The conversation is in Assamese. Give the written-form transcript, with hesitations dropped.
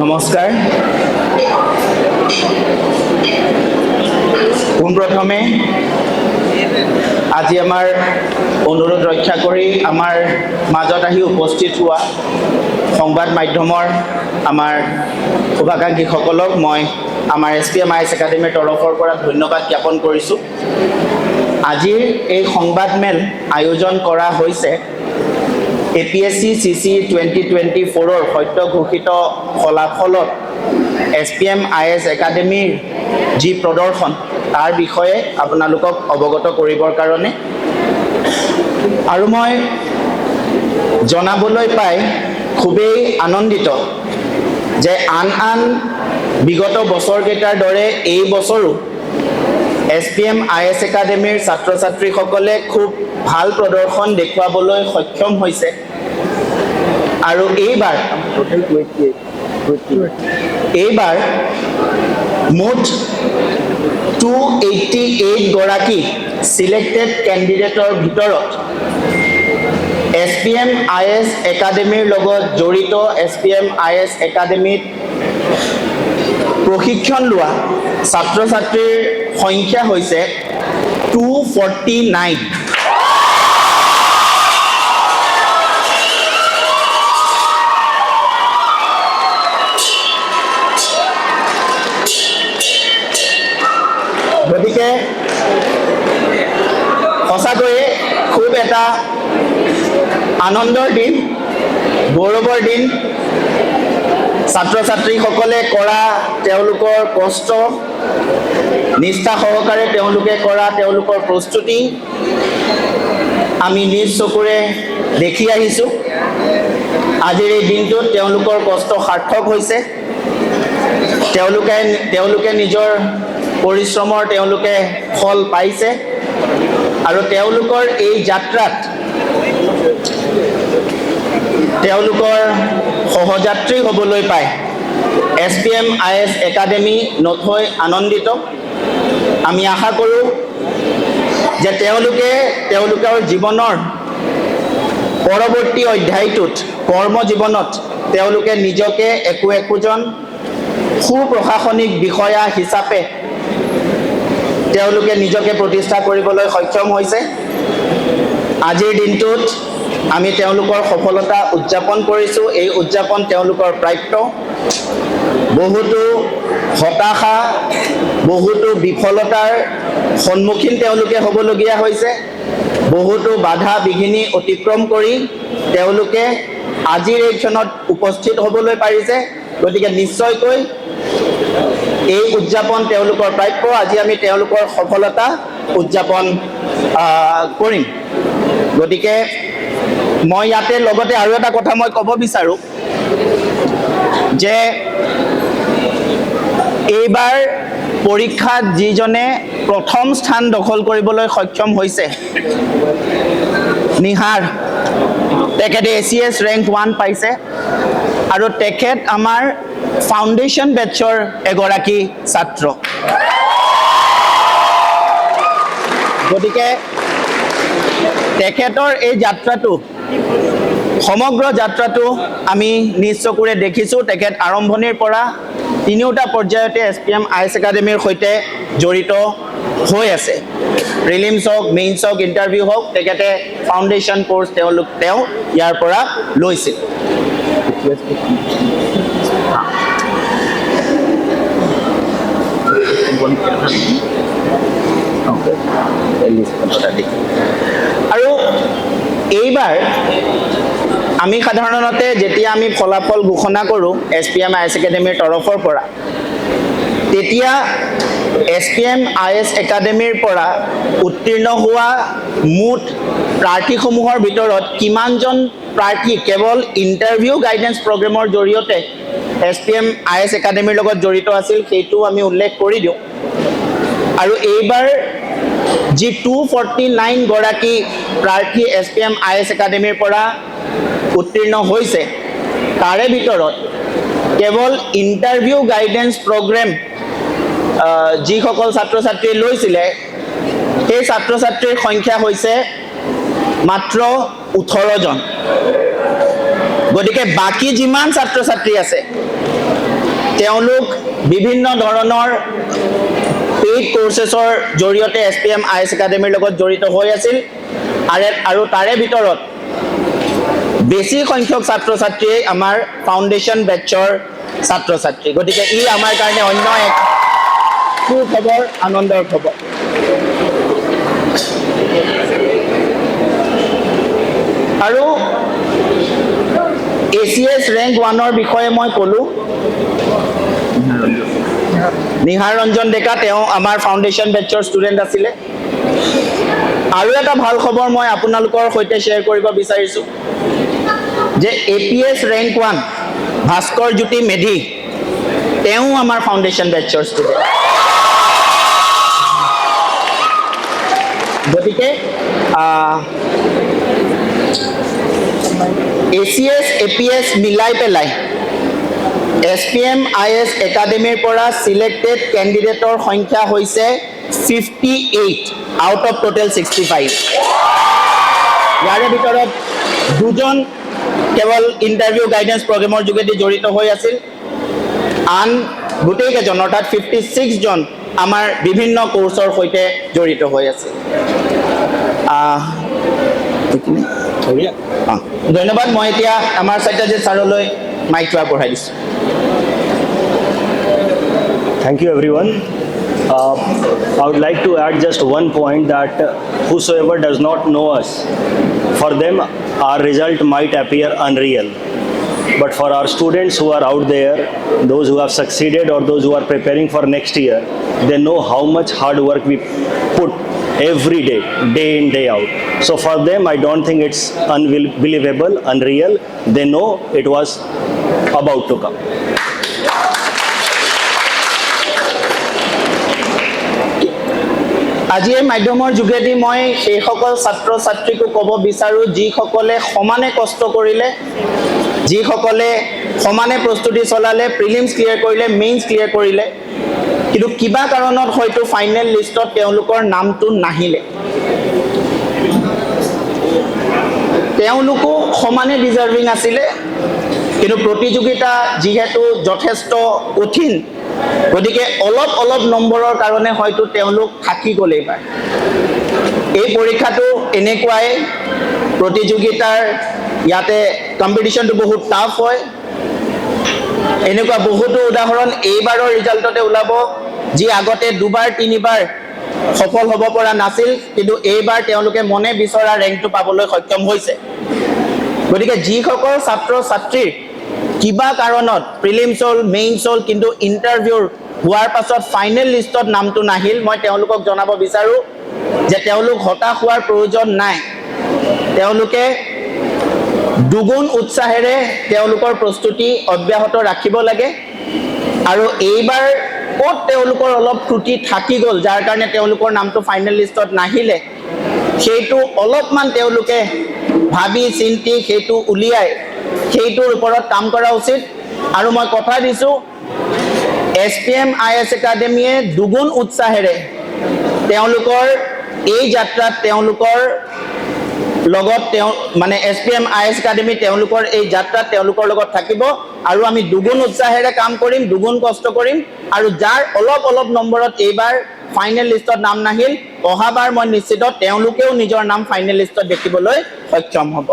নমস্কাৰ। পোনপ্ৰথমে আজি আমাৰ অনুৰোধ ৰক্ষা কৰি আমাৰ মাজত আহি উপস্থিত হোৱা সংবাদ মাধ্যমৰ আমাৰ শুভাকাংক্ষীসকলক মই আমাৰ SPM IAS একাডেমীৰ তৰফৰ পৰা ধন্যবাদ জ্ঞাপন কৰিছোঁ। আজিৰ এই সংবাদমেল আয়োজন কৰা হৈছে APSC CC 2024 সত্য ঘোষিত ফলাফলত SPM IAS একাডেমীৰ যি প্ৰদৰ্শন তাৰ বিষয়ে আপোনালোকক অৱগত কৰিবৰ কাৰণে আৰু মই জনাবলৈ পাই খুবেই আনন্দিত যে আন বিগত বছৰকেইটাৰ দৰে এই বছৰো SPM IAS একাডেমীৰ ছাত্ৰ ছাত্ৰীসকলে খুব ভাল প্ৰদৰ্শন দেখুৱাবলৈ সক্ষম হৈছে আৰু এইবাৰ মুঠ 288 গৰাকী সিলেক্টেড কেণ্ডিডেটৰ ভিতৰত SPM IAS একাডেমীৰ লগত জড়িত SPM IAS একাডেমীত প্ৰশিক্ষণ লোৱা ছাত্ৰ ছাত্ৰীৰ সংখ্যা হৈছে 249। গতিকে সঁচাকৈয়ে খুব এটা আনন্দৰ দিন, গৌৰৱৰ দিন। ছাত্ৰ ছাত্ৰীসকলে কৰা তেওঁলোকৰ কষ্ট, নিষ্ঠা সহকাৰে তেওঁলোকে কৰা তেওঁলোকৰ প্ৰস্তুতি আমি নিজ চকুৰে দেখি আহিছোঁ। আজিৰ এই দিনটোত তেওঁলোকৰ কষ্ট সাৰ্থক হৈছে। তেওঁলোকে নিজৰ পৰিশ্ৰমৰ তেওঁলোকে ফল পাইছে আৰু তেওঁলোকৰ এই যাত্ৰাত তেওঁলোকৰ সহযাত্ৰী হ'বলৈ পায় SPM IAS একাডেমী নথৈ আনন্দিত। আমি আশা কৰোঁ যে তেওঁলোকৰ জীৱনৰ পৰৱৰ্তী অধ্যায়টোত কৰ্মজীৱনত তেওঁলোকে নিজকে একোজন সুপ্ৰশাসনিক বিষয়া হিচাপে তেওঁলোকে নিজকে প্ৰতিষ্ঠা কৰিবলৈ সক্ষম হৈছে। আজিৰ দিনটোত আমি তেওঁলোকৰ সফলতা উদযাপন কৰিছোঁ। এই উদযাপন তেওঁলোকৰ প্ৰাপ্য। বহুতো হতাশা, বহুতো বিফলতাৰ সন্মুখীন তেওঁলোকে হ'বলগীয়া হৈছে। বহুতো বাধা বিঘিনি অতিক্ৰম কৰি তেওঁলোকে আজিৰ এই ক্ষণত উপস্থিত হ'বলৈ পাৰিছে। গতিকে নিশ্চয়কৈ এই উদযাপন তেওঁলোকৰ প্ৰাপ্য। আজি আমি তেওঁলোকৰ সফলতা উদযাপন কৰিম। গতিকে মই ইয়াতে লগতে আৰু এটা কথা মই ক'ব বিচাৰোঁ যে এইবাৰ পৰীক্ষাত যিজনে প্ৰথম স্থান দখল কৰিবলৈ সক্ষম হৈছে নিহাৰ, তেখেতে ACS ৰেংক 1 পাইছে আৰু তেখেত আমাৰ ফাউণ্ডেশ্যন বেটছৰ এগৰাকী ছাত্ৰ। গতিকে তেখেতৰ এই যাত্ৰাটো, সমগ্ৰ যাত্ৰাটো আমি নিজ চকুৰে দেখিছোঁ। তেখেত আৰম্ভণিৰ পৰা তিনিওটা পৰ্যায়তে SPM IAS একাডেমীৰ সৈতে জড়িত হৈ আছে। প্ৰিলিমছ হওক, মেইনছ হওক, ইণ্টাৰভিউ হওক, তেখেতে ফাউণ্ডেশ্যন কোৰ্চ তেওঁ ইয়াৰ পৰা লৈছিল। আৰু এইবাৰ আমি সাধাৰণতে যেতিয়া আমি ফলাফল ঘোষণা কৰোঁ SPM IAS একাডেমীৰ তৰফৰ পৰা, তেতিয়া SPM IAS একাডেমীৰ পৰা উত্তীৰ্ণ হোৱা মুঠ প্ৰাৰ্থীসমূহৰ ভিতৰত কিমানজন প্ৰাৰ্থী কেৱল ইণ্টাৰভিউ গাইডেন্স প্ৰগ্ৰেমৰ জৰিয়তে SPM IAS একাডেমীৰ লগত জড়িত আছিল সেইটো আমি উল্লেখ কৰি দিওঁ। আৰু এইবাৰ যি 249 গৰাকী প্ৰাৰ্থী SPM IAS একাডেমীৰ পৰা উত্তীৰ্ণ হৈছে, তাৰে ভিতৰত কেৱল ইণ্টাৰভিউ গাইডেন্স প্ৰগ্ৰেম যিসকল ছাত্ৰ ছাত্ৰীয়ে লৈছিলে সেই ছাত্ৰ ছাত্ৰীৰ সংখ্যা হৈছে মাত্ৰ 18 জন। গতিকে বাকি যিমান ছাত্ৰ ছাত্ৰী আছে তেওঁলোক বিভিন্ন ধৰণৰ পেইড কোৰ্চেছৰ জৰিয়তে SPM IS একাডেমীৰ লগত জড়িত হৈ আছিল আৰু তাৰে ভিতৰত বেছি সংখ্যক ছাত্ৰ ছাত্ৰীয়ে আমাৰ ফাউণ্ডেশ্যন বেটছৰ ছাত্ৰ ছাত্ৰী গতিকে ই আমাৰ কাৰণে অন্য এক সুখবৰ আনন্দৰ খবৰ আৰু ACS ৰেংক 1ৰ বিষয়ে মই ক'লো নিহাৰ ৰঞ্জন ডেকা তেওঁ আমাৰ ফাউণ্ডেশ্যন বেটছৰ ষ্টুডেণ্ট আছিলে আৰু এটা ভাল খবৰ মই আপোনালোকৰ সৈতে শ্বেয়াৰ কৰিব বিচাৰিছোঁ যে APS ৰেংক 1 ভাস্কৰ জ্যোতি মেধি তেওঁ আমাৰ ফাউণ্ডেশ্যন বেটছৰ ষ্টুডেণ্ট গতিকে ACS APS মিলাই পেলাই SPM IS একাডেমীৰ পৰা সিলেক্টেড কেণ্ডিডেটৰ সংখ্যা হৈছে 58 আউট অফ টোটেল 65 ইয়াৰে ভিতৰত দুজন কেৱল ইণ্টাৰভিউ গাইডেন্স প্ৰগ্ৰেমৰ যোগেদি জড়িত হৈ আছিল আন গোটেইকেইজন অৰ্থাৎ 56 জন আমাৰ বিভিন্ন কোৰ্চৰ সৈতে জড়িত হৈ আছে ধন্যবাদ মই এতিয়া আমাৰ সত্যজিৎ ছাৰলৈ মাইকটো আগবঢ়াই দিছোঁ Thank you, everyone. I would like to add just one point that whosoever does not know us, for them our result might appear unreal. But for our students who are out there, those who have succeeded or those who are preparing for next year, they know how much hard work we put every day, day in, day out. So for them, I don't think it's unbelievable, unreal. They know it was about to come. আজি এই মাধ্যমৰ যোগেদি মই সেইসকল ছাত্ৰ ছাত্ৰীকো ক'ব বিচাৰোঁ যিসকলে সমানে কষ্ট কৰিলে যিসকলে সমানে প্ৰস্তুতি চলালে প্ৰিলিমছ ক্লিয়াৰ কৰিলে মেইনছ ক্লিয়াৰ কৰিলে কিন্তু কিবা কাৰণত হয়তো ফাইনেল লিষ্টত তেওঁলোকৰ নামটো নাহিলে তেওঁলোকো সমানে ডিজাৰ্ভিং আছিলে কিন্তু প্ৰতিযোগিতা যিহেতু যথেষ্ট কঠিন গতিকে অলপ নম্বৰৰ কাৰণে হয়তো তেওঁলোক থাকি গ'ল এইবাৰ এই পৰীক্ষাটো এনেকুৱাই প্ৰতিযোগিতাৰ ইয়াতে কম্পিটিশ্যনটো বহুত টাফ হয় এনেকুৱা বহুতো উদাহৰণ এইবাৰৰ ৰিজাল্টতে ওলাব যি আগতে দুবাৰ তিনিবাৰ সফল হ'ব পৰা নাছিল কিন্তু এইবাৰ তেওঁলোকে মনে বিচৰা ৰেংকটো পাবলৈ সক্ষম হৈছে গতিকে যিসকল ছাত্ৰ ছাত্ৰীৰ কিবা কাৰণত প্ৰিলিমছ হ'ল মেইনছ হ'ল কিন্তু ইণ্টাৰভিউৰ হোৱাৰ পাছত ফাইনেল লিষ্টত নামটো নাহিল মই তেওঁলোকক জনাব বিচাৰোঁ যে তেওঁলোক হতাশ হোৱাৰ প্ৰয়োজন নাই তেওঁলোকে দুগুণ উৎসাহেৰে তেওঁলোকৰ প্ৰস্তুতি অব্যাহত ৰাখিব লাগে আৰু এইবাৰ ক'ত তেওঁলোকৰ অলপ ত্ৰুটি থাকি গ'ল যাৰ কাৰণে তেওঁলোকৰ নামটো ফাইনেল লিষ্টত নাহিলে সেইটো অলপমান তেওঁলোকে ভাবি চিন্তি সেইটো উলিয়াই সেইটোৰ ওপৰত কাম কৰা উচিত আৰু মই কথা দিছোঁ SPM IS একাডেমীয়ে দুগুণ উৎসাহেৰে তেওঁলোকৰ এই যাত্ৰাত তেওঁলোকৰ লগত মানে SPM IS একাডেমী তেওঁলোকৰ এই যাত্ৰাত তেওঁলোকৰ লগত থাকিব আৰু আমি দুগুণ উৎসাহেৰে কাম কৰিম দুগুণ কষ্ট কৰিম আৰু যাৰ অলপ নম্বৰত এইবাৰ ফাইনেল লিষ্টত নাম নাহিল অহাবাৰ মই নিশ্চিত তেওঁলোকেও নিজৰ নাম ফাইনেল লিষ্টত দেখিবলৈ সক্ষম হ'ব